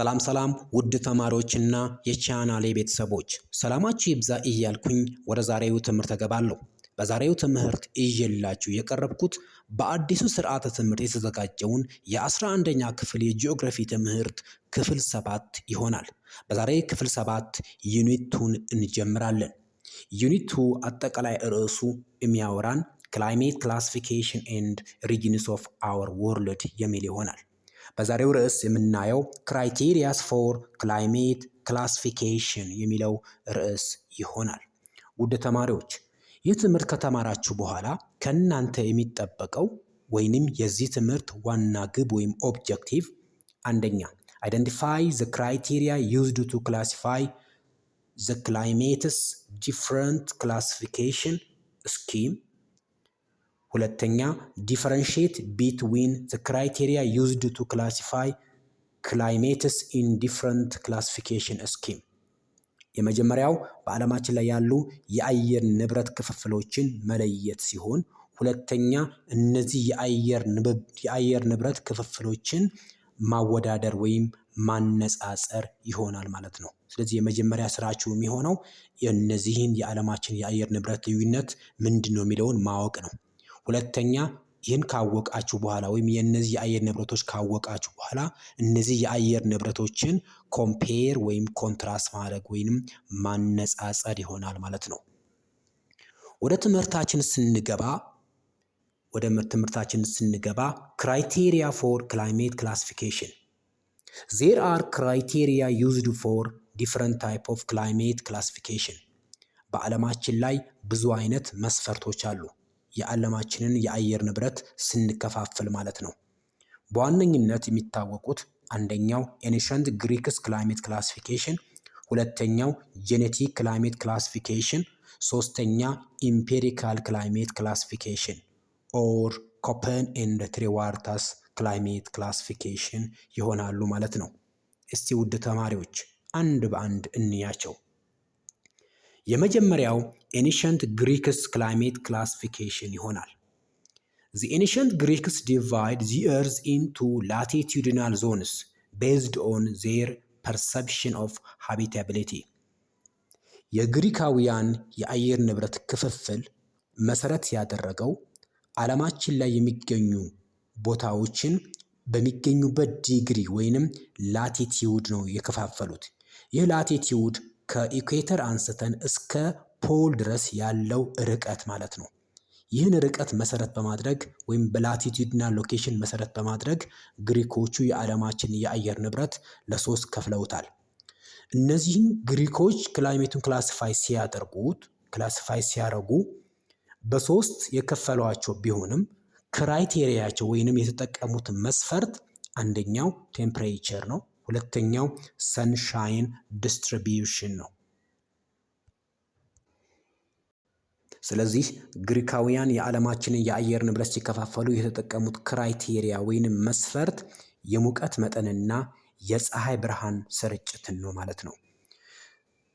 ሰላም ውድ ተማሪዎችና የቻናሌ ቤተሰቦች ሰላማችሁ ይብዛ እያልኩኝ ወደ ዛሬው ትምህርት እገባለሁ። በዛሬው ትምህርት ይዤላችሁ የቀረብኩት በአዲሱ ስርዓተ ትምህርት የተዘጋጀውን የ11ኛ ክፍል የጂኦግራፊ ትምህርት ክፍል 7 ይሆናል። በዛሬ ክፍል 7 ዩኒቱን እንጀምራለን። ዩኒቱ አጠቃላይ ርዕሱ የሚያወራን ክላይሜት ክላሲፊኬሽን ኤንድ ሪጅንስ ኦፍ አወር ወርልድ የሚል ይሆናል። በዛሬው ርዕስ የምናየው ክራይቴሪያስ ፎር ክላይሜት ክላሲፊኬሽን የሚለው ርዕስ ይሆናል። ውድ ተማሪዎች ይህ ትምህርት ከተማራችሁ በኋላ ከእናንተ የሚጠበቀው ወይንም የዚህ ትምህርት ዋና ግብ ወይም ኦብጀክቲቭ አንደኛ አይደንቲፋይ ዘ ክራይቴሪያ ዩዝድ ቱ ክላሲፋይ ዘ ክላይሜትስ ዲፍረንት ክላሲፊኬሽን ስኪም። ሁለተኛ ዲፈረንሺየት ቢትዊን ዘ ክራይቴሪያ ዩዝድ ቱ ክላሲፋይ ክላይሜትስ ኢን ዲፍረንት ክላሲፊኬሽን ስኪም። የመጀመሪያው በዓለማችን ላይ ያሉ የአየር ንብረት ክፍፍሎችን መለየት ሲሆን ሁለተኛ እነዚህ የአየር ንብረት ክፍፍሎችን ማወዳደር ወይም ማነጻጸር ይሆናል ማለት ነው። ስለዚህ የመጀመሪያ ስራችሁ የሚሆነው የእነዚህን የዓለማችን የአየር ንብረት ልዩነት ምንድነው የሚለውን ማወቅ ነው። ሁለተኛ ይህን ካወቃችሁ በኋላ ወይም የእነዚህ የአየር ንብረቶች ካወቃችሁ በኋላ እነዚህ የአየር ንብረቶችን ኮምፔር ወይም ኮንትራስት ማድረግ ወይም ማነጻጸር ይሆናል ማለት ነው። ወደ ትምህርታችን ስንገባ ክራይቴሪያ ፎር ክላይሜት ክላሲፊኬሽን There are criteria used for different type of climate classification. በዓለማችን ላይ ብዙ አይነት መስፈርቶች አሉ። የዓለማችንን የአየር ንብረት ስንከፋፍል ማለት ነው። በዋነኝነት የሚታወቁት አንደኛው ኤንሸንት ግሪክስ ክላይሜት ክላሲፊኬሽን፣ ሁለተኛው ጄኔቲክ ክላይሜት ክላሲፊኬሽን፣ ሶስተኛ ኢምፔሪካል ክላይሜት ክላሲፊኬሽን ኦር ኮፐን ኤንድ ትሬዋርታስ ክላይሜት ክላሲፊኬሽን ይሆናሉ ማለት ነው። እስቲ ውድ ተማሪዎች አንድ በአንድ እንያቸው። የመጀመሪያው ኤንሸንት ግሪክስ ክላይሜት ክላሲፊኬሽን ይሆናል። The ancient Greeks divide the earth into latitudinal zones based on their perception of habitability. የግሪካውያን የአየር ንብረት ክፍፍል መሰረት ያደረገው ዓለማችን ላይ የሚገኙ ቦታዎችን በሚገኙበት ዲግሪ ወይንም ላቲቲዩድ ነው የከፋፈሉት። ይህ ላቲቲዩድ ከኢኩዌተር አንስተን እስከ ፖል ድረስ ያለው ርቀት ማለት ነው። ይህን ርቀት መሰረት በማድረግ ወይም በላቲቲዩድና ሎኬሽን መሰረት በማድረግ ግሪኮቹ የዓለማችን የአየር ንብረት ለሶስት ከፍለውታል። እነዚህን ግሪኮች ክላይሜቱን ክላሲፋይ ሲያደርጉ በሶስት የከፈሏቸው ቢሆንም ክራይቴሪያቸው ወይንም የተጠቀሙት መስፈርት አንደኛው ቴምፕሬቸር ነው፣ ሁለተኛው ሰንሻይን ዲስትሪቢዩሽን ነው። ስለዚህ ግሪካውያን የዓለማችንን የአየር ንብረት ሲከፋፈሉ የተጠቀሙት ክራይቴሪያ ወይንም መስፈርት የሙቀት መጠንና የፀሐይ ብርሃን ስርጭትን ነው ማለት ነው።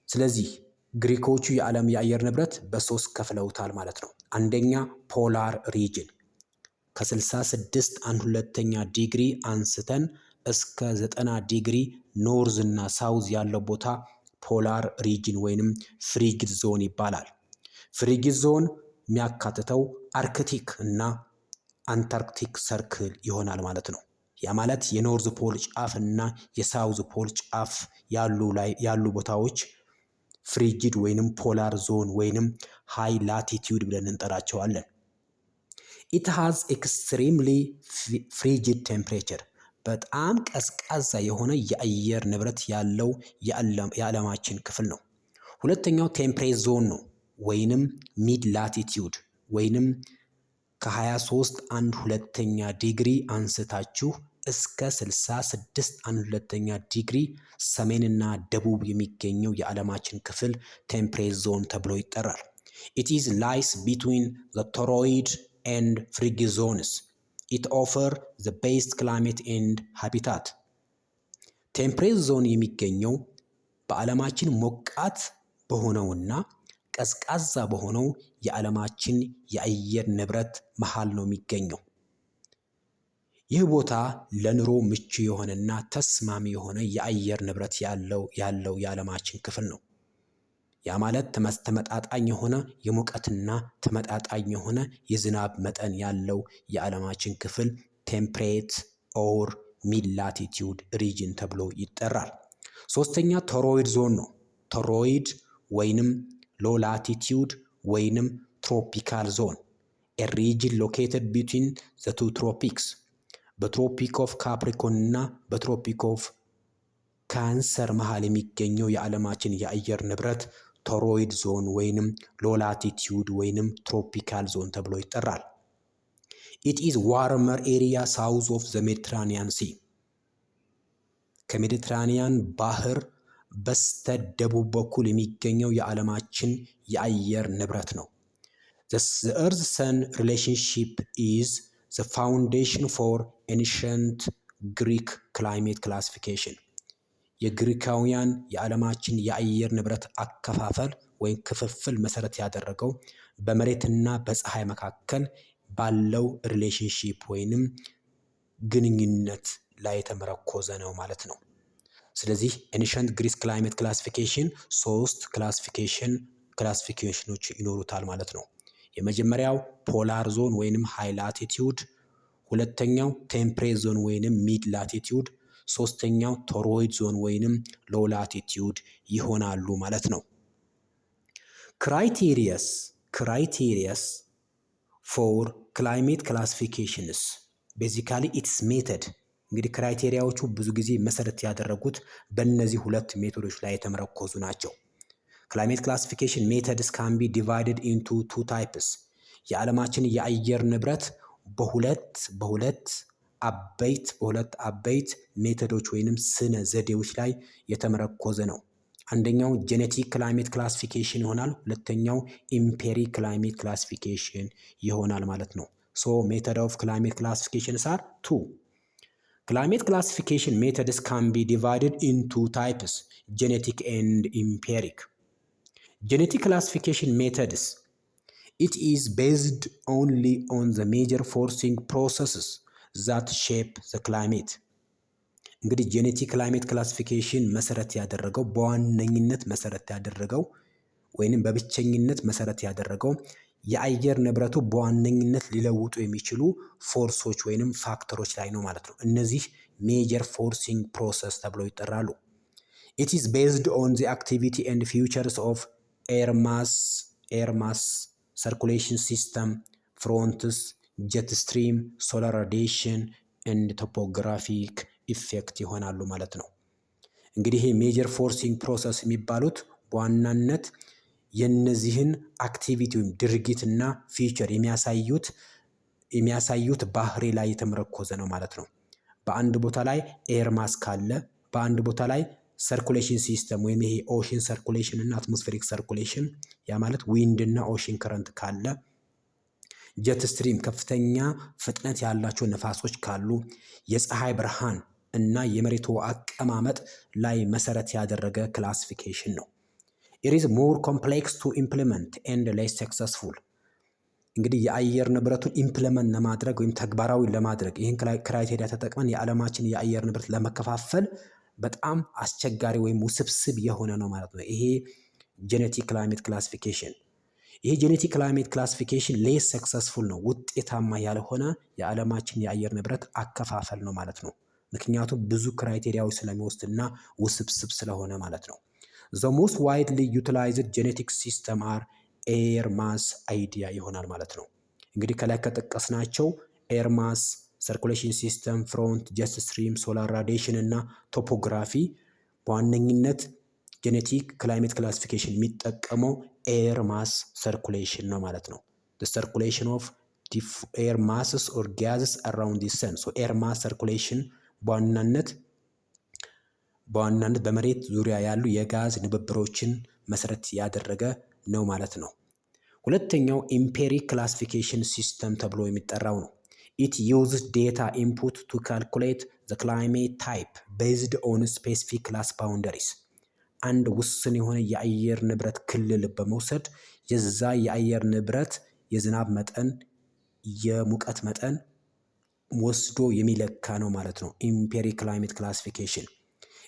ስለዚህ ግሪኮቹ የዓለም የአየር ንብረት በሶስት ከፍለውታል ማለት ነው። አንደኛ ፖላር ሪጅን ከ66.1/2 ዲግሪ አንስተን እስከ 90 ዲግሪ ኖርዝ እና ሳውዝ ያለው ቦታ ፖላር ሪጅን ወይንም ፍሪጊድ ዞን ይባላል። ፍሪጊድ ዞን የሚያካትተው አርክቲክ እና አንታርክቲክ ሰርክል ይሆናል ማለት ነው። ያ ማለት የኖርዝ ፖል ጫፍ እና የሳውዝ ፖል ጫፍ ያሉ ቦታዎች ፍሪጊድ ወይንም ፖላር ዞን ወይንም ሃይ ላቲቲዩድ ብለን እንጠራቸዋለን። It has extremely frigid temperature. በጣም ቀዝቃዛ የሆነ የአየር ንብረት ያለው የዓለማችን ክፍል ነው። ሁለተኛው ቴምፕሬት ዞን ነው ወይንም ሚድ ላቲቲዩድ ወይንም ከ23.1/2 ዲግሪ አንስታችሁ እስከ 66.1/2 ዲግሪ ሰሜንና ደቡብ የሚገኘው የዓለማችን ክፍል ቴምፕሬት ዞን ተብሎ ይጠራል። It is lies between the toroid and frigid zones. It offer the best climate and habitat. ቴምፕሬት ዞን የሚገኘው በዓለማችን ሞቃት በሆነውና ቀዝቃዛ በሆነው የዓለማችን የአየር ንብረት መሃል ነው የሚገኘው። ይህ ቦታ ለኑሮ ምቹ የሆነና ተስማሚ የሆነ የአየር ንብረት ያለው የዓለማችን ክፍል ነው። ያ ማለት ተመጣጣኝ የሆነ የሙቀትና ተመጣጣኝ የሆነ የዝናብ መጠን ያለው የዓለማችን ክፍል ቴምፕሬት ኦር ሚድ ላቲቲዩድ ሪጅን ተብሎ ይጠራል። ሶስተኛ ቶሮይድ ዞን ነው። ቶሮይድ ወይንም ሎ ላቲቲዩድ ወይንም ትሮፒካል ዞን ኤ ሪጅን ሎኬትድ ቢትዊን ዘ ቱ ትሮፒክስ በትሮፒክ ኦፍ ካፕሪኮን እና በትሮፒክ ኦፍ ካንሰር መሃል የሚገኘው የዓለማችን የአየር ንብረት ቶሮይድ ዞን ወይንም ሎ ላቲቲዩድ ወይንም ትሮፒካል ዞን ተብሎ ይጠራል። ኢት ኢዝ ዋርመር ኤሪያ ሳውዝ ኦፍ ዘ ሜዲትራኒያን ሲ ከሜዲትራኒያን ባህር በስተ ደቡብ በኩል የሚገኘው የዓለማችን የአየር ንብረት ነው። The Earth-Sun relationship is the foundation for ancient Greek climate classification. የግሪካውያን የዓለማችን የአየር ንብረት አከፋፈል ወይም ክፍፍል መሰረት ያደረገው በመሬትና በፀሐይ መካከል ባለው ሪሌሽንሺፕ ወይንም ግንኙነት ላይ የተመረኮዘ ነው ማለት ነው። ስለዚህ ኤንሸንት ግሪክ ክላይሜት ክላሲፊኬሽን 3 ክላሲፊኬሽኖች ይኖሩታል ማለት ነው። የመጀመሪያው ፖላር ዞን ወይንም ሃይ ላቲቲዩድ፣ ሁለተኛው ቴምፕሬት ዞን ወይንም ሚድ ላቲቲዩድ፣ ሶስተኛው ቶሮይድ ዞን ወይንም ሎ ላቲቲዩድ ይሆናሉ ማለት ነው። ክራይቴሪያስ ፎር ክላይሜት ክላሲፊኬሽንስ ቤዚካሊ ኢትስ ሜተድ። እንግዲህ ክራይቴሪያዎቹ ብዙ ጊዜ መሰረት ያደረጉት በእነዚህ ሁለት ሜቶዶች ላይ የተመረኮዙ ናቸው። ክላይሜት ክላሲፊኬሽን ሜተድስ ካን ቢ ዲቫይድድ ኢንቱ ቱ ታይፕስ። የዓለማችን የአየር ንብረት በሁለት አበይት ሜተዶች ወይንም ስነ ዘዴዎች ላይ የተመረኮዘ ነው። አንደኛው ጄኔቲክ ክላይሜት ክላሲፊኬሽን ይሆናል። ሁለተኛው ኢምፔሪክ ክላይሜት ክላሲፊኬሽን ይሆናል ማለት ነው። ሶ ሜተድ ኦፍ ክላይሜት ክላሲፊኬሽንስ አር ቱ። ክላይሜት ክላሲፊኬሽን ሜተድስ ካን ቢ ዲቫይድድ ኢንቱ ታይፕስ ጄኔቲክ ኤንድ ኢምፔሪክ። ጄኔቲክ ክላሲፊኬሽን ሜተድስ it is based only on the major forcing processes that shape the climate. እንግዲህ ጄኔቲክ ክላይሜት ክላሲፊኬሽን መሰረት ያደረገው በዋነኝነት መሰረት ያደረገው ወይንም በብቸኝነት መሰረት ያደረገው የአየር ንብረቱ በዋነኝነት ሊለውጡ የሚችሉ ፎርሶች ወይንም ፋክተሮች ላይ ነው ማለት ነው። እነዚህ ሜጀር ፎርሲንግ ፕሮሰስ ተብለው ይጠራሉ። it is based on the activity and features of air mass circulation system, fronts, jet stream, solar radiation and topographic effect ይሆናሉ ማለት ነው። እንግዲህ ይሄ ሜጀር ፎርሲንግ ፕሮሰስ የሚባሉት በዋናነት የነዚህን አክቲቪቲ ወይም ድርጊትና ፊቸር የሚያሳዩት ባህሪ ላይ የተመረኮዘ ነው ማለት ነው። በአንድ ቦታ ላይ ኤር ማስ ካለ፣ በአንድ ቦታ ላይ ሰርኩሌሽን ሲስተም ወይም ይሄ ኦሽን ሰርኩሌሽን እና አትሞስፌሪክ ሰርኩሌሽን ያ ማለት ዊንድ እና ኦሽን ከረንት ካለ፣ ጀት ስትሪም ከፍተኛ ፍጥነት ያላቸው ነፋሶች ካሉ፣ የፀሐይ ብርሃን እና የመሬቱ አቀማመጥ ላይ መሰረት ያደረገ ክላሲፊኬሽን ነው። it is more complex to implement and less successful። እንግዲህ የአየር ንብረቱን ኢምፕሊመንት ለማድረግ ወይም ተግባራዊ ለማድረግ ይህን ክራይቴሪያ ተጠቅመን የዓለማችን የአየር ንብረት ለመከፋፈል በጣም አስቸጋሪ ወይም ውስብስብ የሆነ ነው ማለት ነው። ይሄ ጄኔቲክ ክላይሜት ክላሲፊኬሽን ሌስ ሰክሰስፉል ነው፣ ውጤታማ ያልሆነ የዓለማችን የአየር ንብረት አከፋፈል ነው ማለት ነው። ምክንያቱም ብዙ ክራይቴሪያዎች ስለሚወስድና ውስብስብ ስለሆነ ማለት ነው። the most widely utilized genetic system are air mass idea ይሆናል ማለት ነው። እንግዲህ ከላይ ከጠቀስናቸው ኤር ማስ ሰርኩሌሽን ሲስተም፣ ፍሮንት፣ ጀት ስትሪም፣ ሶላር ራዲዬሽን እና ቶፖግራፊ በዋነኝነት ጄኔቲክ ክላይሜት ክላሲፊኬሽን የሚጠቀመው ኤር ማስ ሰርኩሌሽን ነው ማለት ነው። the circulation of air masses or gases around the sun. so air mass circulation በዋናነት በመሬት ዙሪያ ያሉ የጋዝ ንብብሮችን መሰረት ያደረገ ነው ማለት ነው። ሁለተኛው ኢምፔሪክ ክላሲፊኬሽን ሲስተም ተብሎ የሚጠራው ነው። it uses data input to calculate the climate type based on specific class boundaries. አንድ ውስን የሆነ የአየር ንብረት ክልል በመውሰድ የዛ የአየር ንብረት የዝናብ መጠን፣ የሙቀት መጠን ወስዶ የሚለካ ነው ማለት ነው። ኢምፔሪክ ክላይሜት ክላሲፊኬሽን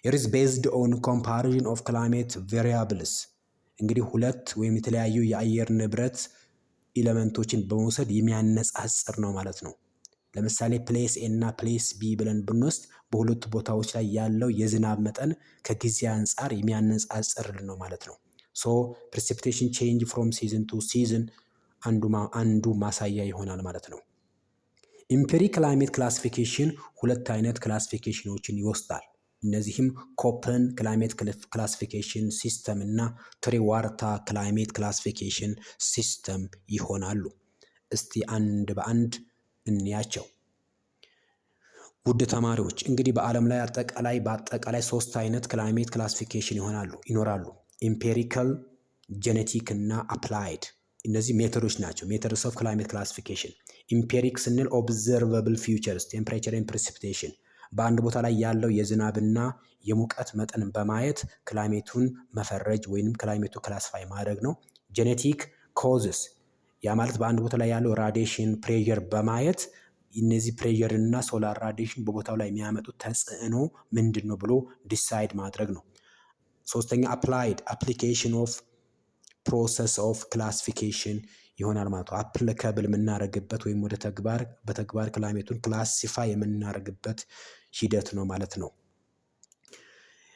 ኢት ኢዝ ቤዝድ ኦን ኮምፓሪዥን ኦፍ ክላይሜት ቬሪያብልስ። እንግዲህ ሁለት ወይም የተለያዩ የአየር ንብረት ኤሌመንቶችን በመውሰድ የሚያነጻጽር ነው ማለት ነው። ለምሳሌ ፕሌስ ኤ እና ፕሌስ ቢ ብለን ብንወስድ በሁለቱ ቦታዎች ላይ ያለው የዝናብ መጠን ከጊዜ አንጻር የሚያነጻጽርልን ነው ማለት ነው። ሶ ፕሬሲፒቴሽን ቼንጅ ፍሮም ሲዝን ቱ ሲዝን አንዱ ማሳያ ይሆናል ማለት ነው። ኢምፔሪክ ክላይሜት ክላሲፊኬሽን ሁለት አይነት ክላሲፊኬሽኖችን ይወስዳል። እነዚህም ኮፐን ክላይሜት ክላሲፊኬሽን ሲስተም እና ትሪዋርታ ክላይሜት ክላሲፊኬሽን ሲስተም ይሆናሉ። እስቲ አንድ በአንድ እንያቸው። ውድ ተማሪዎች እንግዲህ በዓለም ላይ በአጠቃላይ ሶስት አይነት ክላይሜት ክላሲፊኬሽን ይኖራሉ። ኢምፔሪካል፣ ጄኔቲክ እና አፕላይድ። እነዚህ ሜተዶች ናቸው። ሜተድስ ኦፍ ክላይሜት ክላሲፊኬሽን። ኢምፔሪክ ስንል ኦብዘርቨብል ፊውቸርስ ቴምፕሬቸር ኤንድ ፕሬሲፒቴሽን፣ በአንድ ቦታ ላይ ያለው የዝናብና የሙቀት መጠን በማየት ክላይሜቱን መፈረጅ ወይንም ክላይሜቱ ክላሲፋይ ማድረግ ነው። ጄኔቲክ ኮዝስ፣ ያ ማለት በአንድ ቦታ ላይ ያለው ራዲዬሽን ፕሬዠር በማየት እነዚህ ፕሬዠር እና ሶላር ራዲዬሽን በቦታው ላይ የሚያመጡት ተጽዕኖ ምንድን ነው ብሎ ዲሳይድ ማድረግ ነው። ሶስተኛ አፕላይድ አፕሊኬሽን ኦፍ ፕሮሰስ ኦፍ ክላሲፊኬሽን ይሆናል ማለት ነው። አፕሊካብል የምናደርግበት ወይም ወደ በተግባር ክላይሜቱን ክላሲፋይ የምናደርግበት ሂደት ነው ማለት ነው።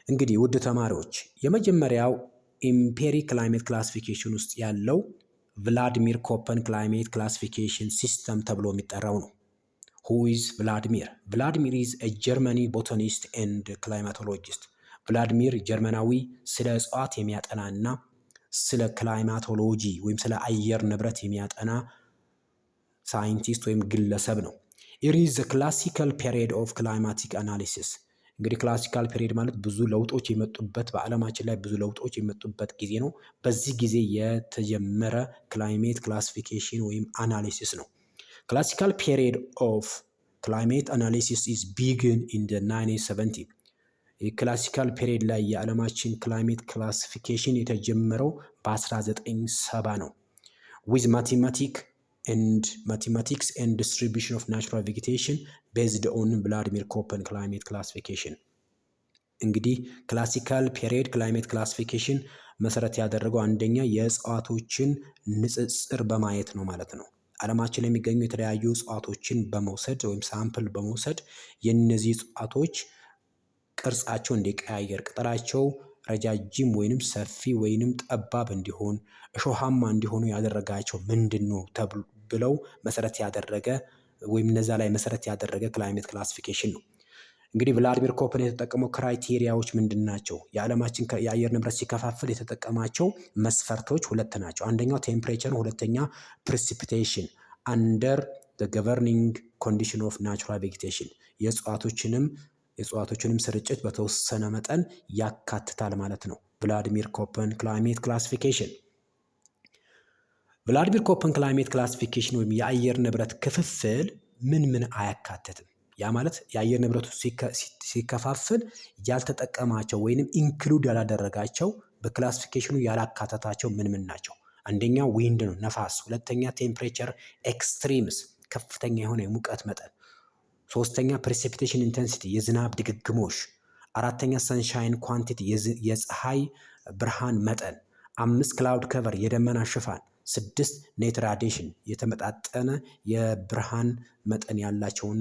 እንግዲህ ውድ ተማሪዎች የመጀመሪያው ኢምፔሪክ ክላይሜት ክላሲፊኬሽን ውስጥ ያለው ቭላድሚር ኮፐን ክላይሜት ክላሲፊኬሽን ሲስተም ተብሎ የሚጠራው ነው። who is ቭላድሚር? ቭላድሚር is a Germany botanist and climatologist። ቭላድሚር ጀርመናዊ ስለ እጽዋት የሚያጠናና ስለ ክላይማቶሎጂ ወይም ስለ አየር ንብረት የሚያጠና ሳይንቲስት ወይም ግለሰብ ነው። it is the classical period of climatic analysis። እንግዲህ ክላሲካል ፔሪድ ማለት ብዙ ለውጦች የመጡበት በዓለማችን ላይ ብዙ ለውጦች የመጡበት ጊዜ ነው። በዚህ ጊዜ የተጀመረ ክላይሜት ክላሲፊኬሽን ወይም አናሊሲስ ነው። ክላሲካል ፔሪድ ኦፍ ክላይሜት አናሊሲስ ኢዝ ቢግን ኢን ዘ 1970። የክላሲካል ፔሪድ ላይ የዓለማችን ክላይሜት ክላሲፊኬሽን የተጀመረው በ1970 ነው። ዊዝ ማቴማቲክስ ኤንድ ዲስትሪቢዩሽን ኦፍ ናቹራል ቬጌቴሽን ቤዝድ ኦን ቭላድሚር ኮፐን ክላይሜት ክላሲፊኬሽን። እንግዲህ ክላሲካል ፔሪድ ክላይሜት ክላሲፊኬሽን መሰረት ያደረገው አንደኛ የእጽዋቶችን ንጽጽር በማየት ነው ማለት ነው። ዓለማችን የሚገኙ የተለያዩ እጽዋቶችን በመውሰድ ወይም ሳምፕል በመውሰድ የእነዚህ እጽዋቶች ቅርጻቸው እንዲቀያየር፣ ቅጠላቸው ረጃጅም ወይንም ሰፊ ወይንም ጠባብ እንዲሆን፣ እሾሃማ እንዲሆኑ ያደረጋቸው ምንድን ነው ብለው መሰረት ያደረገ ወይም እነዛ ላይ መሰረት ያደረገ ክላይሜት ክላሲፊኬሽን ነው። እንግዲህ ቭላድሚር ኮፐን የተጠቀመው ክራይቴሪያዎች ምንድን ናቸው? የዓለማችን የአየር ንብረት ሲከፋፍል የተጠቀማቸው መስፈርቶች ሁለት ናቸው። አንደኛው ቴምፕሬቸር፣ ሁለተኛ ፕሬሲፒቴሽን አንደር ዘ ገቨርኒንግ ኮንዲሽን ኦፍ ናቹራል ቬጌቴሽን። የእጽዋቶችንም ስርጭት በተወሰነ መጠን ያካትታል ማለት ነው። ቭላድሚር ኮፐን ክላይሜት ክላሲፊኬሽን። ቭላድሚር ኮፐን ክላይሜት ክላሲፊኬሽን ወይም የአየር ንብረት ክፍፍል ምን አያካትትም? ያ ማለት የአየር ንብረቱ ሲከፋፍል ያልተጠቀማቸው ወይንም ኢንክሉድ ያላደረጋቸው በክላሲፊኬሽኑ ያላካተታቸው ምን ናቸው? አንደኛ ዊንድ ነው፣ ነፋስ። ሁለተኛ ቴምፕሬቸር ኤክስትሪምስ፣ ከፍተኛ የሆነ የሙቀት መጠን። ሶስተኛ ፕሬሲፒቴሽን ኢንቴንሲቲ፣ የዝናብ ድግግሞሽ። አራተኛ ሰንሻይን ኳንቲቲ፣ የፀሐይ ብርሃን መጠን። 5 ክላውድ ከቨር፣ የደመና ሽፋን። 6 ኔት ራዲዬሽን፣ የተመጣጠነ የብርሃን መጠን ያላቸውን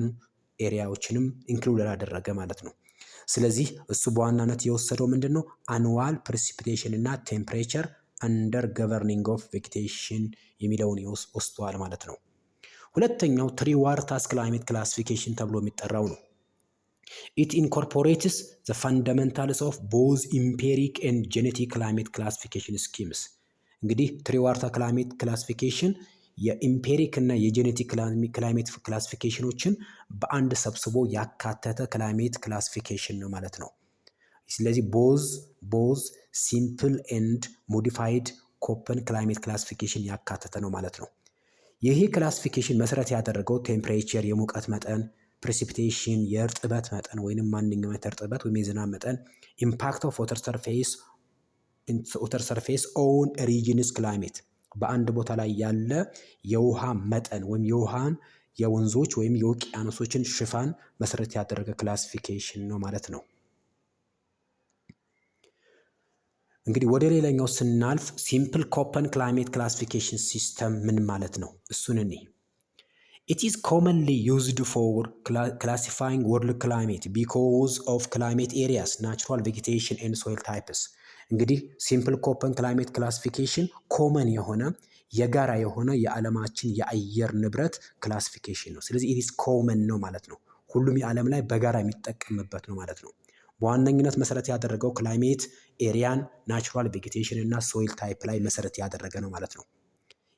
ኤሪያዎችንም ኢንክሉድ ያላደረገ ማለት ነው። ስለዚህ እሱ በዋናነት የወሰደው ምንድን ነው? አኑዋል ፕሬሲፒቴሽን እና ቴምፕሬቸር አንደር ገቨርኒንግ ኦፍ ቬጌቴሽን የሚለውን ወስደዋል ማለት ነው። ሁለተኛው ትሪዋርታስ ክላይሜት ክላሲፊኬሽን ተብሎ የሚጠራው ነው። ኢት ኢንኮርፖሬትስ ዘ ፋንዳሜንታልስ ኦፍ ቦዝ ኢምፔሪክ ኤንድ ጄኔቲክ ክላይሜት ክላሲፊኬሽን ስኪምስ። እንግዲህ ትሪዋርታ ክላይሜት ክላሲፊኬሽን የኢምፔሪክ እና የጄኔቲክ ክላይሜት ክላሲፊኬሽኖችን በአንድ ሰብስቦ ያካተተ ክላይሜት ክላሲፊኬሽን ነው ማለት ነው። ስለዚህ ቦዝ ሲምፕል ኤንድ ሞዲፋይድ ኮፐን ክላይሜት ክላሲፊኬሽን ያካተተ ነው ማለት ነው። ይህ ክላሲፊኬሽን መሰረት ያደረገው ቴምፕሬቸር፣ የሙቀት መጠን፣ ፕሬሲፒቴሽን፣ የእርጥበት መጠን ወይንም ማንኛውም እርጥበት ወይም የዝናብ መጠን፣ ኢምፓክት ኦፍ ወተር ሰርፌስ ኦን ሪጅንስ ክላይሜት፣ በአንድ ቦታ ላይ ያለ የውሃ መጠን ወይም የውሃን የወንዞች ወይም የውቅያኖሶችን ሽፋን መሰረት ያደረገ ክላሲፊኬሽን ነው ማለት ነው። እንግዲህ ወደ ሌላኛው ስናልፍ ሲምፕል ኮፐን ክላይሜት ክላሲፊኬሽን ሲስተም ምን ማለት ነው? እሱን እኔ It is commonly used for classifying world climate because of climate areas, natural vegetation and soil types. እንግዲህ ሲምፕል ኮፐን ክላይሜት ክላሲፊኬሽን ኮመን የሆነ የጋራ የሆነ የዓለማችን የአየር ንብረት ክላሲፊኬሽን ነው። ስለዚህ ኢት ኢዝ ኮመን ነው ማለት ነው። ሁሉም የዓለም ላይ በጋራ የሚጠቀምበት ነው ማለት ነው። በዋነኝነት መሰረት ያደረገው ክላይሜት ኤሪያን፣ ናቹራል ቬጌቴሽን እና ሶይል ታይፕ ላይ መሰረት ያደረገ ነው ማለት ነው።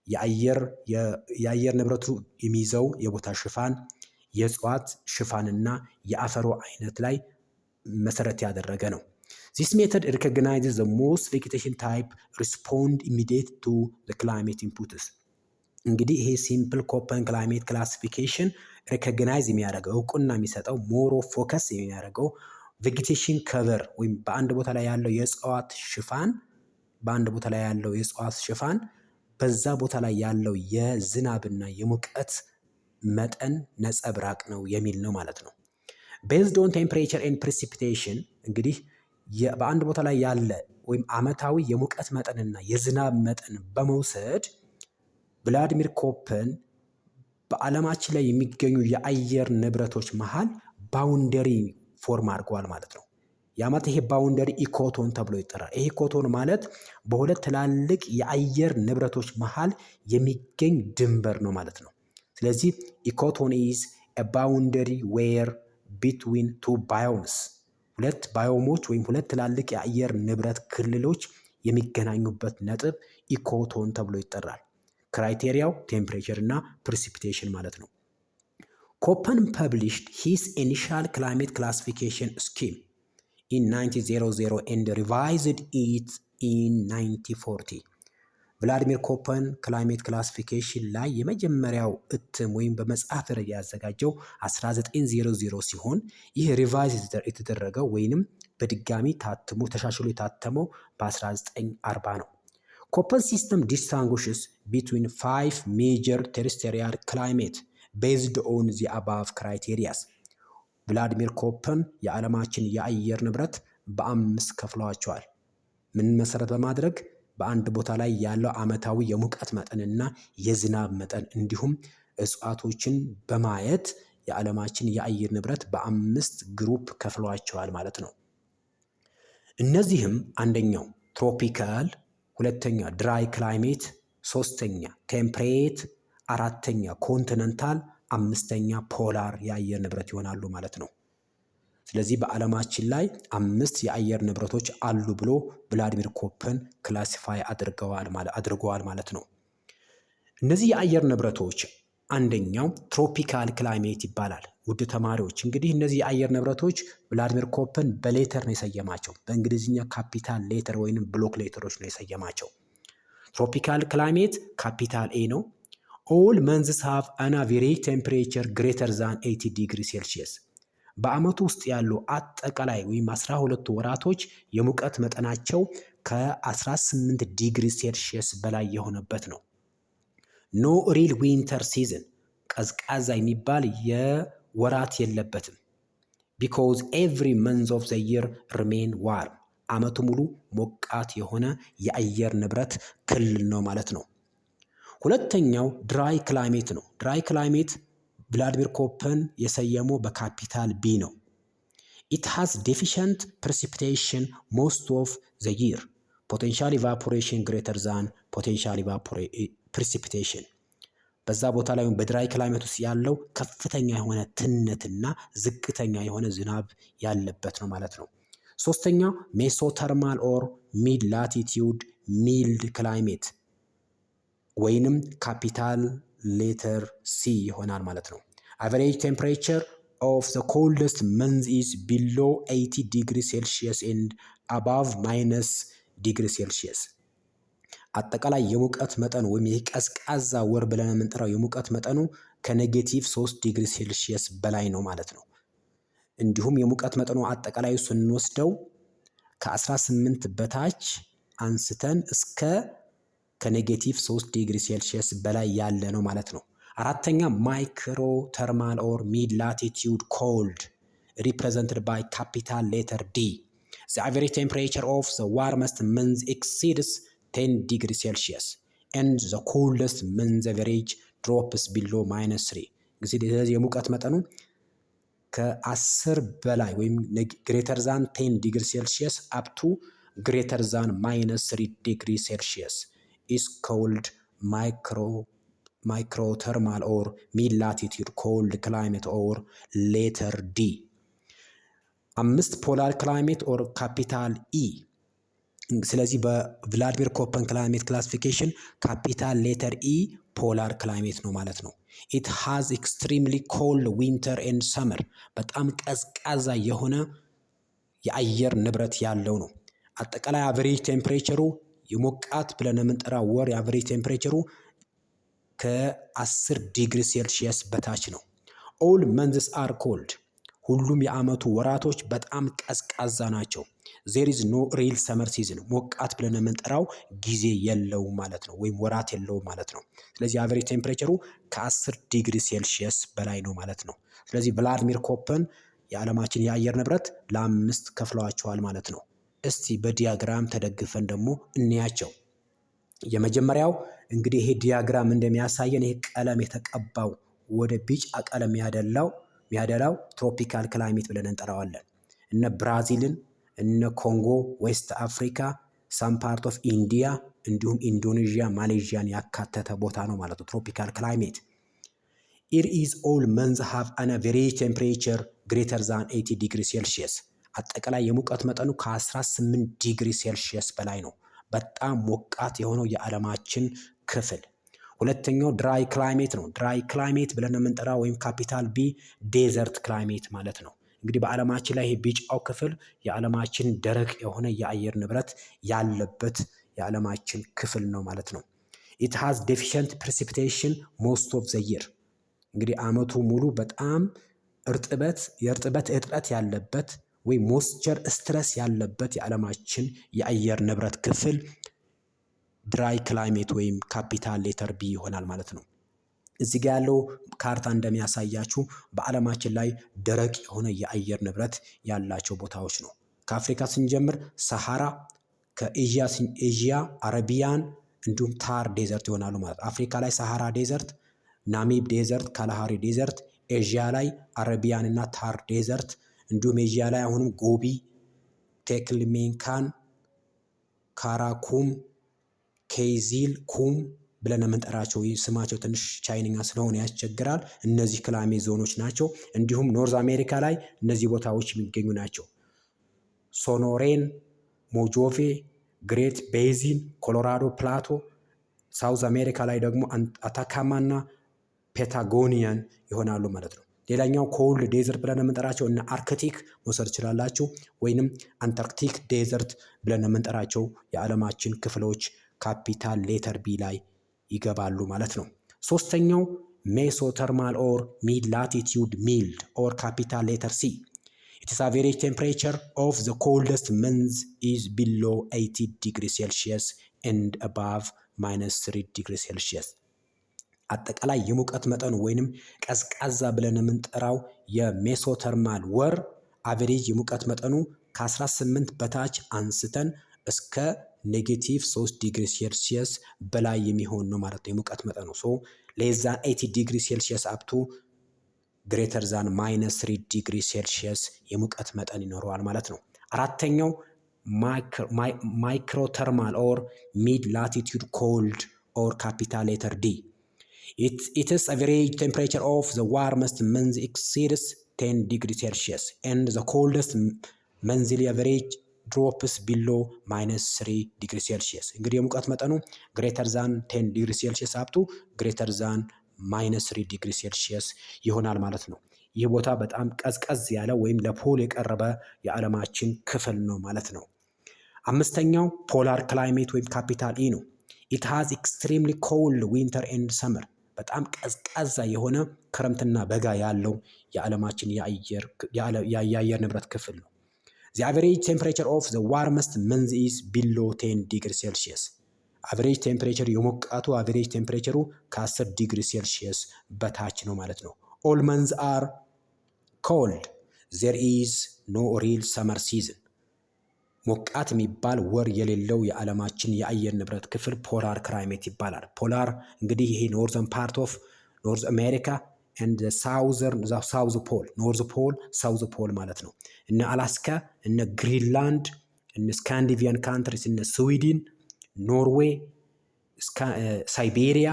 የአየር ንብረቱ የሚይዘው የቦታ ሽፋን፣ የእጽዋት ሽፋንና የአፈሩ አይነት ላይ መሰረት ያደረገ ነው። This method recognizes the most vegetation type respond immediate to the climate inputs. እንግዲህ ይሄ ሲምፕል ኮፐን ክላይሜት ክላሲፊኬሽን ሪኮግናይዝ የሚያደርገው እውቅና የሚሰጠው ሞሮ ፎከስ የሚያደርገው ቬጌቴሽን ከቨር ወይም በአንድ ቦታ ላይ ያለው የእጽዋት ሽፋን በዛ ቦታ ላይ ያለው የዝናብና የሙቀት መጠን ነጸብራቅ ነው የሚል ነው ማለት ነው። ቤዝድ ኦን ቴምፕሬቸር ኤንድ ፕሪሲፒቴሽን እንግዲህ በአንድ ቦታ ላይ ያለ ወይም ዓመታዊ የሙቀት መጠንና የዝናብ መጠን በመውሰድ ቭላዲሚር ኮፐን በዓለማችን ላይ የሚገኙ የአየር ንብረቶች መሃል ባውንደሪ ፎርም አድርገዋል ማለት ነው። ያማት ይሄ ባውንደሪ ኢኮቶን ተብሎ ይጠራል። ይሄ ኢኮቶን ማለት በሁለት ትላልቅ የአየር ንብረቶች መሃል የሚገኝ ድንበር ነው ማለት ነው። ስለዚህ ኢኮቶን ኢዝ a boundary where between two biomes ሁለት ባዮሞች ወይም ሁለት ትላልቅ የአየር ንብረት ክልሎች የሚገናኙበት ነጥብ ኢኮቶን ተብሎ ይጠራል። ክራይቴሪያው ቴምፕሬቸር እና ፕሪሲፒቴሽን ማለት ነው። ኮፐን published his initial climate classification scheme in 1900 and revised it in 1940. ቭላዲሚር ኮፐን ክላይሜት ክላሲፊኬሽን ላይ የመጀመሪያው እትም ወይም በመጽሐፍ ደረጃ ያዘጋጀው 1900 ሲሆን ይህ ሪቫይዝ የተደረገው ወይንም በድጋሚ ተሻሽሎ የታተመው በ1940 ነው። ኮፐን ሲስተም distinguishes between 5 major terrestrial climate based on the above criteria. ቭላዲሚር ኮፐን የዓለማችን የአየር ንብረት በ5 ከፍለዋቸዋል። ምን መሰረት በማድረግ በአንድ ቦታ ላይ ያለው ዓመታዊ የሙቀት መጠንና የዝናብ መጠን እንዲሁም እጽዋቶችን በማየት የዓለማችን የአየር ንብረት በ5 ግሩፕ ከፍለዋቸዋል ማለት ነው። እነዚህም አንደኛው ትሮፒካል፣ ሁለተኛ ድራይ ክላይሜት፣ ሶስተኛ ቴምፕሬት፣ አራተኛ ኮንቲነንታል፣ አምስተኛ ፖላር የአየር ንብረት ይሆናሉ ማለት ነው። ስለዚህ በዓለማችን ላይ 5 የአየር ንብረቶች አሉ ብሎ ቭላዲሚር ኮፐን ክላሲፋይ አድርገዋል ማለት ነው። እነዚህ የአየር ንብረቶች አንደኛው ትሮፒካል ክላይሜት ይባላል። ውድ ተማሪዎች እንግዲህ እነዚህ የአየር ንብረቶች ቭላዲሚር ኮፐን በሌተር ነው የሰየማቸው። በእንግሊዝኛ ካፒታል ሌተር ወይንም ብሎክ ሌተሮች ነው የሰየማቸው። ትሮፒካል ክላይሜት ካፒታል ኤ ነው። ኦል መንዝስ ሃቭ አን አቨሬጅ ቴምፕሬቸር ግሬተር ዛን 80 ዲግሪ ሴልሺየስ። በዓመቱ ውስጥ ያሉ አጠቃላይ ወይም 12 ወራቶች የሙቀት መጠናቸው ከ18 ዲግሪ ሴልሺየስ በላይ የሆነበት ነው። ኖ ሪል ዊንተር ሲዝን ቀዝቃዛ የሚባል የወራት የለበትም። ቢኮዝ ኤቭሪ መንዝ ኦፍ ዘ ይር ሪሜን ዋርም ዓመቱ ሙሉ ሞቃት የሆነ የአየር ንብረት ክልል ነው ማለት ነው። ሁለተኛው ድራይ ክላይሜት ነው። ድራይ ክላይሜት ቭላዲሚር ኮፐን የሰየመው በካፒታል ቢ ነው። ኢት ሃዝ ዴፊሽንት ፕሬሲፒቴሽን ሞስት ኦፍ ዘ ይር ፖቴንሻል ኢቫፖሬሽን ግሬተር ዛን ፖቴንሻል ፕሬሲፒቴሽን። በዛ ቦታ ላይ በድራይ ክላይሜት ውስጥ ያለው ከፍተኛ የሆነ ትነትና ዝቅተኛ የሆነ ዝናብ ያለበት ነው ማለት ነው። ሶስተኛው ሜሶተርማል ኦር ሚድ ላቲቲዩድ ሚልድ ክላይሜት ወይንም ካፒታል ሌተር ሲ ይሆናል ማለት ነው። አቨሬጅ ቴምፕሬቸር ኦፍ ዘ ኮልደስት መንዝ ኢዝ ቢሎ 80 ዲግሪ ሴልሺየስ ኤንድ አባቭ ማይነስ ዲግሪ ሴልሺየስ። አጠቃላይ የሙቀት መጠኑ ወይም የቀዝቃዛ ወር ብለን የምንጠራው የሙቀት መጠኑ ከኔጌቲቭ 3 ዲግሪ ሴልሺየስ በላይ ነው ማለት ነው። እንዲሁም የሙቀት መጠኑ አጠቃላይ ስንወስደው ከ18 በታች አንስተን እስከ ከኔጌቲቭ 3 ዲግሪ ሴልሺየስ በላይ ያለ ነው ማለት ነው። አራተኛ ማይክሮ ተርማል ኦር ሚድ ላቲቲዩድ ኮልድ represented by capital letter D. The average temperature of the warmest month exceeds 10 degrees Celsius and the coolest month average drops below -3. ስለዚህ የሙቀት መጠኑ ከ10 በላይ ወይም greater than 10 degree Celsius up to greater than -3 degree Celsius is called microthermal or mid latitude cold climate or letter D. አምስት ፖላር ክላይሜት ኦር ካፒታል ኢ። ስለዚህ በቭላድሚር ኮፐን ክላይሜት ክላሲፊኬሽን ካፒታል ሌተር ኢ ፖላር ክላይሜት ነው ማለት ነው። ኢት ሃዝ ኤክስትሪምሊ ኮልድ ዊንተር ኤንድ ሰመር በጣም ቀዝቃዛ የሆነ የአየር ንብረት ያለው ነው። አጠቃላይ አቨሬጅ ቴምፕሬቸሩ የሞቃት ብለን የምንጠራው ወር የአቨሬጅ ቴምፕሬቸሩ ከ10 ዲግሪ ሴልሺየስ በታች ነው። ኦል መንዝስ አር ኮልድ ሁሉም የዓመቱ ወራቶች በጣም ቀዝቃዛ ናቸው። ዜር ኢዝ ኖ ሪል ሰመር ሲዝን ሞቃት ብለን የምንጠራው ጊዜ የለውም ማለት ነው፣ ወይም ወራት የለውም ማለት ነው። ስለዚህ አቨሬጅ ቴምፕሬቸሩ ከ10 ዲግሪ ሴልሺየስ በላይ ነው ማለት ነው። ስለዚህ ቭላድሚር ኮፐን የዓለማችን የአየር ንብረት ለአምስት ከፍለዋቸዋል ማለት ነው። እስቲ በዲያግራም ተደግፈን ደግሞ እንያቸው። የመጀመሪያው እንግዲህ ይሄ ዲያግራም እንደሚያሳየን ይሄ ቀለም የተቀባው ወደ ቢጫ ቀለም ያደላው ትሮፒካል ክላይሜት ብለን እንጠራዋለን። እነ ብራዚልን፣ እነ ኮንጎ፣ ዌስት አፍሪካ፣ ሳም ፓርት ኦፍ ኢንዲያ እንዲሁም ኢንዶኔዥያ፣ ማሌዥያን ያካተተ ቦታ ነው ማለት ነው ትሮፒካል ክላይሜት። ኢር ኢዝ ኦል መንዝ ሃቭ አን አቨሬጅ ቴምፕሬቸር ግሬተር ዛን 80 ዲግሪ ሴልሺየስ አጠቃላይ የሙቀት መጠኑ ከ18 ዲግሪ ሴልሺየስ በላይ ነው። በጣም ሞቃት የሆነው የዓለማችን ክፍል። ሁለተኛው ድራይ ክላይሜት ነው። ድራይ ክላይሜት ብለን የምንጠራው ወይም ካፒታል ቢ ዴዘርት ክላይሜት ማለት ነው። እንግዲህ በዓለማችን ላይ ይሄ ቢጫው ክፍል የዓለማችን ደረቅ የሆነ የአየር ንብረት ያለበት የዓለማችን ክፍል ነው ማለት ነው። ኢት ሃዝ ዴፊሽንት ፕሬሲፒቴሽን ሞስት ኦፍ ዘ ይር እንግዲህ ዓመቱ ሙሉ በጣም የእርጥበት እጥረት ያለበት ወይም ሞስቸር ስትረስ ያለበት የዓለማችን የአየር ንብረት ክፍል ድራይ ክላይሜት ወይም ካፒታል ሌተር ቢ ይሆናል ማለት ነው። እዚህ ጋር ያለው ካርታ እንደሚያሳያችሁ በዓለማችን ላይ ደረቅ የሆነ የአየር ንብረት ያላቸው ቦታዎች ነው። ከአፍሪካ ስንጀምር ሰሃራ፣ ከኤዥያ አረቢያን እንዲሁም ታር ዴዘርት ይሆናሉ ማለት ነው። አፍሪካ ላይ ሰሃራ ዴዘርት፣ ናሚብ ዴዘርት፣ ካላሃሪ ዴዘርት፣ ኤዥያ ላይ አረቢያን እና ታር ዴዘርት እንዲሁም ኤዥያ ላይ አሁንም ጎቢ፣ ቴክልሜንካን፣ ካራኩም፣ ኬዚል፣ ኩም ብለን የምንጠራቸው ስማቸው ትንሽ ቻይንኛ ስለሆነ ያስቸግራል። እነዚህ ክላይሜት ዞኖች ናቸው። እንዲሁም ኖርዝ አሜሪካ ላይ እነዚህ ቦታዎች የሚገኙ ናቸው። ሶኖሬን፣ ሞጆቬ፣ ግሬት ቤዚን፣ ኮሎራዶ ፕላቶ። ሳውዝ አሜሪካ ላይ ደግሞ አታካማና ፔታጎኒያን ይሆናሉ ማለት ነው። ሌላኛው ኮልድ ዴዘርት ብለን የምንጠራቸው እነ አርክቲክ መውሰድ ትችላላችሁ፣ ወይንም አንታርክቲክ ዴዘርት ብለን የምንጠራቸው የዓለማችን ክፍሎች ካፒታል ሌተር ቢ ላይ ይገባሉ ማለት ነው። ሶስተኛው ሜሶተርማል ኦር ሚድ ላቲቲዩድ ሚልድ ኦር ካፒታል ሌተር ሲ። ኢትስ አቨሬጅ ቴምፕሬቸር ኦፍ ዘ ኮልደስት መንዝ ኢዝ ቢሎ 80 ዲግሪ ሴልሺየስ ኤንድ አባቭ -3 ዲግሪ ሴልሺየስ። አጠቃላይ የሙቀት መጠኑ ወይንም ቀዝቃዛ ብለን የምንጠራው የሜሶተርማል ወር አቨሬጅ የሙቀት መጠኑ ከ18 በታች አንስተን እስከ -3 ዲግሪ ሴልሺየስ በላይ የሚሆን ነው ማለት ነው የሙቀት መጠኑ። ሶ ሌዛን 80 ዲግሪ ሴልሺየስ አፕቱ ግሬተር ዛን -3 ዲግሪ ሴልሺየስ የሙቀት መጠን ይኖረዋል ማለት ነው። አራተኛው ማይክሮተርማል ኦር ሚድ ላቲቱድ ኮልድ ኦር ካፒታል ሌተር ዲ። Its average temperature of the warmest month exceeds 10 degrees Celsius and the coldest monthly average drops below -3 degrees Celsius። እንግዲህ የሙቀት መጠኑ greater than 10 degrees Celsius up to greater than -3 degrees Celsius ይሆናል ማለት ነው። ይህ ቦታ በጣም ቀዝቀዝ ያለ ወይም ለፖል የቀረበ የዓለማችን ክፍል ነው ማለት ነው። አምስተኛው ፖላር ክላይሜት ወይም ካፒታል ኢ ነው። It has extremely cold winter and summer በጣም ቀዝቃዛ የሆነ ክረምትና በጋ ያለው የዓለማችን የአየር ንብረት ክፍል ነው። The average temperature of the warmest month is below 10 degrees Celsius አቨሬጅ ቴምፕሬቸር የሞቃቱ አቨሬጅ ቴምፕሬቸሩ ከ10 ዲግሪ ሴልሺየስ በታች ነው ማለት ነው። ኦል መንዝ አር ኮልድ ዜር ኢዝ ኖ ሪል ሰመር ሲዝን። ሞቃት የሚባል ወር የሌለው የዓለማችን የአየር ንብረት ክፍል ፖላር ክላይሜት ይባላል። ፖላር እንግዲህ ይሄ ኖርዘርን ፓርት ኦፍ ኖርዝ አሜሪካ ኤንድ ሳውዝ ፖል፣ ኖርዝ ፖል ሳውዝ ፖል ማለት ነው። እነ አላስካ፣ እነ ግሪንላንድ፣ እነ ስካንዲቪያን ካንትሪስ፣ እነ ስዊድን፣ ኖርዌይ፣ ሳይቤሪያ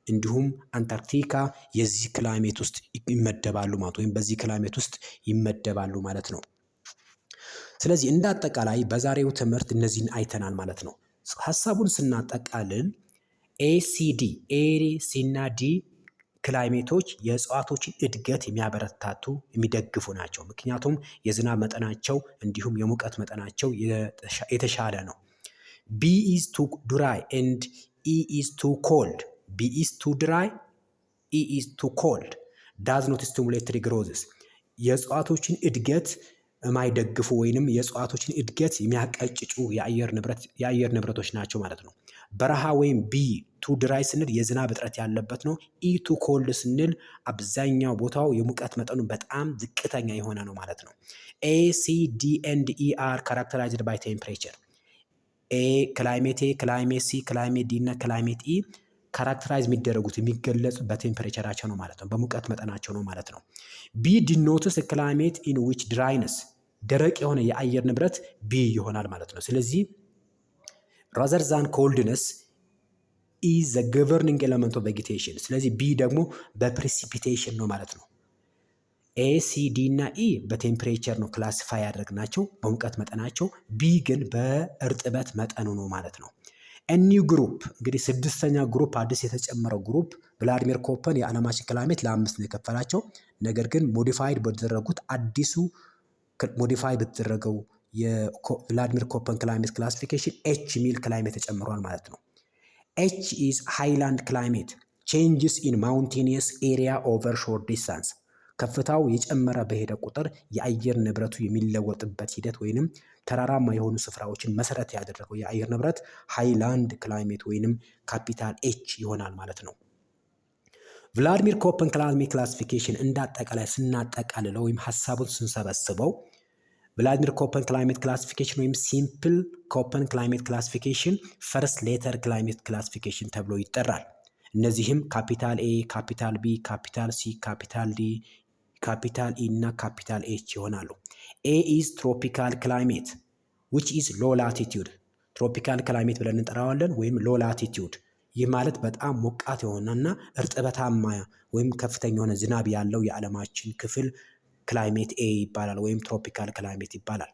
እንዲሁም አንታርክቲካ የዚህ ክላይሜት ውስጥ ይመደባሉ ማለት ወይም በዚህ ክላይሜት ውስጥ ይመደባሉ ማለት ነው። ስለዚህ እንደ አጠቃላይ በዛሬው ትምህርት እነዚህን አይተናል ማለት ነው። ሀሳቡን ስናጠቃልል ኤሲዲ ኤ ሲ እና ዲ ክላይሜቶች የእጽዋቶችን እድገት የሚያበረታቱ የሚደግፉ ናቸው። ምክንያቱም የዝናብ መጠናቸው እንዲሁም የሙቀት መጠናቸው የተሻለ ነው። ቢ ኢዝ ቱ ድራይ ኤንድ ኢ ኢዝ ቱ ኮልድ። ቢ ኢዝ ቱ ድራይ ኢ ኢዝ ቱ ኮልድ ዳዝ ኖት ስቲሙሌት ትሪ ግሮዝስ። የእጽዋቶችን እድገት የማይደግፉ ወይንም የእጽዋቶችን እድገት የሚያቀጭጩ የአየር ንብረቶች ናቸው ማለት ነው። በረሃ ወይም ቢ ቱ ድራይ ስንል የዝናብ እጥረት ያለበት ነው። ኢ ቱ ኮልድ ስንል አብዛኛው ቦታው የሙቀት መጠኑ በጣም ዝቅተኛ የሆነ ነው ማለት ነው። ኤ ሲ ዲ ኤንድ ኢ አር ካራክተራይዝድ ባይ ቴምፕሬቸር። ኤ ክላይሜት ኤ፣ ክላይሜት ሲ፣ ክላይሜት ዲ እና ክላይሜት ኢ ካራክተራይዝ የሚደረጉት የሚገለጹ በቴምፕሬቸራቸው ነው ማለት ነው፣ በሙቀት መጠናቸው ነው ማለት ነው። ቢ ዲኖትስ ክላይሜት ኢን ዊች ድራይነስ፣ ደረቅ የሆነ የአየር ንብረት ቢ ይሆናል ማለት ነው። ስለዚህ ራዘር ዛን ኮልድነስ ኢዝ ዘ ገቨርኒንግ ኤለመንት ኦፍ ቬጌቴሽን። ስለዚህ ቢ ደግሞ በፕሬሲፒቴሽን ነው ማለት ነው። ኤ ሲ ዲ እና ኢ በቴምፕሬቸር ነው ክላሲፋይ ያደረግናቸው በሙቀት መጠናቸው። ቢ ግን በእርጥበት መጠኑ ነው ማለት ነው። ኒው ግሩፕ እንግዲህ ስድስተኛ ግሩፕ አዲስ የተጨመረው ግሩፕ ቭላድሚር ኮፐን የዓለማችን ክላይሜት ለ5 ነው የከፈላቸው። ነገር ግን ሞዲፋይድ በተደረጉት አዲሱ ሞዲፋይ በተደረገው የቭላድሚር ኮፐን ክላይሜት ክላሲፊኬሽን ኤች ሚል ክላይሜት ተጨምሯል ማለት ነው። ኤች ኢዝ ሃይላንድ ክላይሜት ቼንጅስ ኢን ማውንቴኒየስ ኤሪያ ኦቨር ሾርት ዲስታንስ። ከፍታው የጨመረ በሄደ ቁጥር የአየር ንብረቱ የሚለወጥበት ሂደት ወይንም ተራራማ የሆኑ ስፍራዎችን መሰረት ያደረገው የአየር ንብረት ሃይላንድ ክላይሜት ወይንም ካፒታል ኤች ይሆናል ማለት ነው። ቭላድሚር ኮፐን ክላይሜት ክላሲፊኬሽን እንዳጠቃላይ ስናጠቃልለው ወይም ሀሳቡን ስንሰበስበው ቭላድሚር ኮፐን ክላይሜት ክላሲፊኬሽን ወይም ሲምፕል ኮፐን ክላይሜት ክላሲፊኬሽን ፈርስት ሌተር ክላይሜት ክላሲፊኬሽን ተብሎ ይጠራል። እነዚህም ካፒታል ኤ፣ ካፒታል ቢ፣ ካፒታል ሲ፣ ካፒታል ዲ፣ ካፒታል ኢ እና ካፒታል ኤች ይሆናሉ። ኤ ኢዝ ትሮፒካል ክላይሜት ዊች ኢዝ ሎ ላቲቲዩድ። ትሮፒካል ክላይሜት ብለን እንጠራዋለን ወይም ሎ ላቲቲዩድ። ይህ ማለት በጣም ሞቃት የሆነና እርጥበታማ ወይም ከፍተኛ የሆነ ዝናብ ያለው የዓለማችን ክፍል ክላይሜት ኤ ይባላል ወይም ትሮፒካል ክላይሜት ይባላል።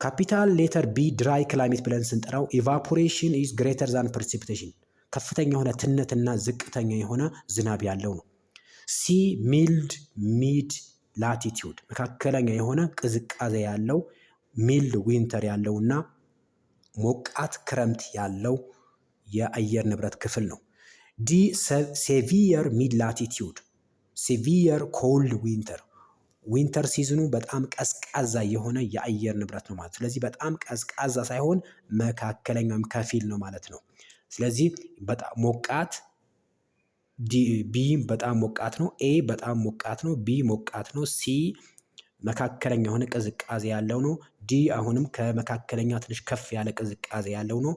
ካፒታል ሌተር ቢ ድራይ ክላይሜት ብለን ስንጠራው ኢቫፖሬሽን ኢዝ ግሬተር ዛን ፕሬሲፒቴሽን፣ ከፍተኛ የሆነ ትነትና ዝቅተኛ የሆነ ዝናብ ያለው ነው። ሲ ሚልድ ሚድ ላቲቲዩድ፣ መካከለኛ የሆነ ቅዝቃዜ ያለው ሚልድ ዊንተር ያለውና ሞቃት ክረምት ያለው የአየር ንብረት ክፍል ነው። ዲ ሴቪየር ሚድ ላቲቲዩድ፣ ሴቪየር ኮልድ ዊንተር፣ ዊንተር ሲዝኑ በጣም ቀዝቃዛ የሆነ የአየር ንብረት ነው ማለት። ስለዚህ በጣም ቀዝቃዛ ሳይሆን መካከለኛ ወይም ከፊል ነው ማለት ነው። ስለዚህ በጣም ሞቃት፣ ቢ በጣም ሞቃት ነው፣ ኤ በጣም ሞቃት ነው፣ ቢ ሞቃት ነው፣ ሲ መካከለኛ የሆነ ቅዝቃዜ ያለው ነው፣ ዲ አሁንም ከመካከለኛ ትንሽ ከፍ ያለ ቅዝቃዜ ያለው ነው።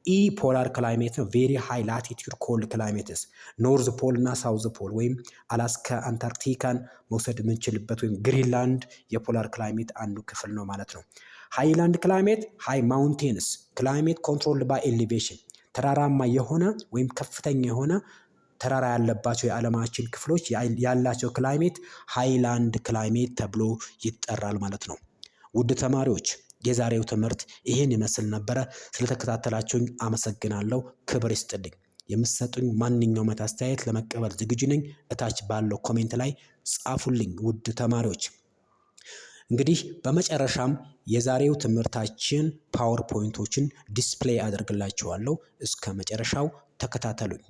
ኢ ፖላር ክላይሜት ነው፣ ቬሪ ሃይ ላቲቲዩድ ኮልድ ክላይሜትስ። ኖርዝ ፖል እና ሳውዝ ፖል ወይም አላስካ አንታርክቲካን መውሰድ የምንችልበት ወይም ግሪንላንድ የፖላር ክላይሜት አንዱ ክፍል ነው ማለት ነው። ሃይላንድ ክላይሜት ሃይ ማውንቴንስ ክላይሜት ኮንትሮልድ ባይ ኤሊቬሽን፣ ተራራማ የሆነ ወይም ከፍተኛ የሆነ ተራራ ያለባቸው የዓለማችን ክፍሎች ያላቸው ክላይሜት ሃይላንድ ክላይሜት ተብሎ ይጠራል ማለት ነው። ውድ ተማሪዎች የዛሬው ትምህርት ይህን ይመስል ነበረ። ስለተከታተላችሁኝ አመሰግናለሁ። ክብር ይስጥልኝ። የምትሰጡኝ ማንኛውም አስተያየት ለመቀበል ዝግጁ ነኝ። እታች ባለው ኮሜንት ላይ ጻፉልኝ ውድ ተማሪዎች። እንግዲህ በመጨረሻም የዛሬው ትምህርታችን ፓወር ፖይንቶችን ዲስፕሌይ አደርግላችኋለሁ። እስከ መጨረሻው ተከታተሉኝ።